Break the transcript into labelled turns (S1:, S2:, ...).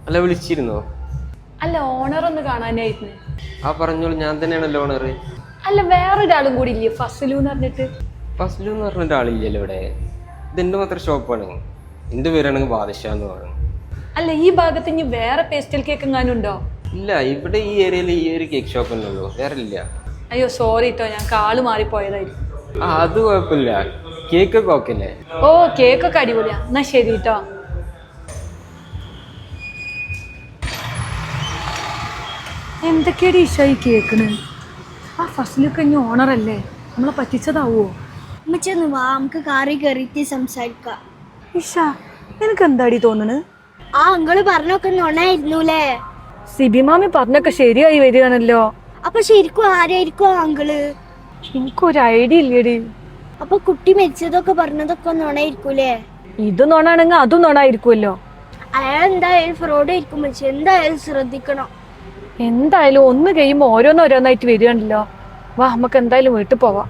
S1: അല്ല വിളിച്ചിരുന്നോ?
S2: അല്ല ഓണർ ഒന്ന് കാണാനായിരുന്നു.
S1: ആ പറഞ്ഞോളൂ, ഞാൻ തന്നെയാണല്ലോ ഓണർ.
S2: അല്ല വേറൊരാളും കൂടി ഇല്ലേ, ഫസലു എന്ന് പറഞ്ഞിട്ട്?
S1: ഫസ്ലു എന്ന് പറഞ്ഞ ഒരാളില്ലല്ലോ ഇവിടെ. ഇതെന്റെ മാത്രം ഷോപ്പാണ്. എന്റെ പേരാണെങ്കിൽ ബാദഷാ എന്ന് പറഞ്ഞു.
S2: അല്ല ഈ ഭാഗത്ത് ഇനി വേറെ പേസ്റ്റൽ കേക്ക് എങ്ങാനും ഉണ്ടോ?
S1: ഇല്ല, ഇവിടെ ഈ ഏരിയയിൽ ഈ ഒരു കേക്ക് ഷോപ്പ് തന്നെ ഉള്ളൂ, വേറെ ഇല്ല.
S2: അയ്യോ സോറി കേട്ടോ, ഞാൻ കാള് മാറിപ്പോയതായിരുന്നു.
S1: ആ അത് കുഴപ്പമില്ല, കേക്കൊക്കെ ഓക്കെ അല്ലേ?
S2: ഓ കേക്കൊക്കെ അടിപൊളിയാ, എന്നാ ശരി കേട്ടോ. എന്തൊക്കെയാണ് ഈശോയി കേക്കണ്? ആ ഫസലൊക്കെ ഇനി ഓണറല്ലേ, നമ്മളെ പറ്റിച്ചതാവോ?
S3: അമ്മച്ചൊന്ന് വാ, നമുക്ക് കാറി കയറിയിട്ട് സംസാരിക്കാം.
S2: ഇഷ നിനക്ക് എന്താടി തോന്നണ്?
S3: ആ അങ്ങള് പറഞ്ഞൊക്കെ നുണായിരുന്നുല്ലേ?
S2: സിബി മാമി പറഞ്ഞൊക്കെ ശരിയായി വരികയാണല്ലോ.
S3: അപ്പൊ ശരിക്കും ആരായിരിക്കും അങ്കിള്?
S2: എനിക്കൊരു ഐഡിയ ഇല്ലേടി.
S3: അപ്പൊ കുട്ടി മരിച്ചതൊക്കെ പറഞ്ഞതൊക്കെ നുണായിരിക്കൂലേ?
S2: ഇത് നോണാണെങ്കിൽ അതും നോണായിരിക്കുമല്ലോ.
S3: അയാൾ എന്തായാലും ഫ്രോഡ് ആയിരിക്കും, പക്ഷെ എന്തായാലും ശ്രദ്ധിക്കണം.
S2: എന്തായാലും ഒന്ന് കഴിയുമ്പോ ഓരോന്നോരോന്നായിട്ട് വരികയാണല്ലോ. വാ നമുക്ക് എന്തായാലും വീട്ടിൽ പോവാം.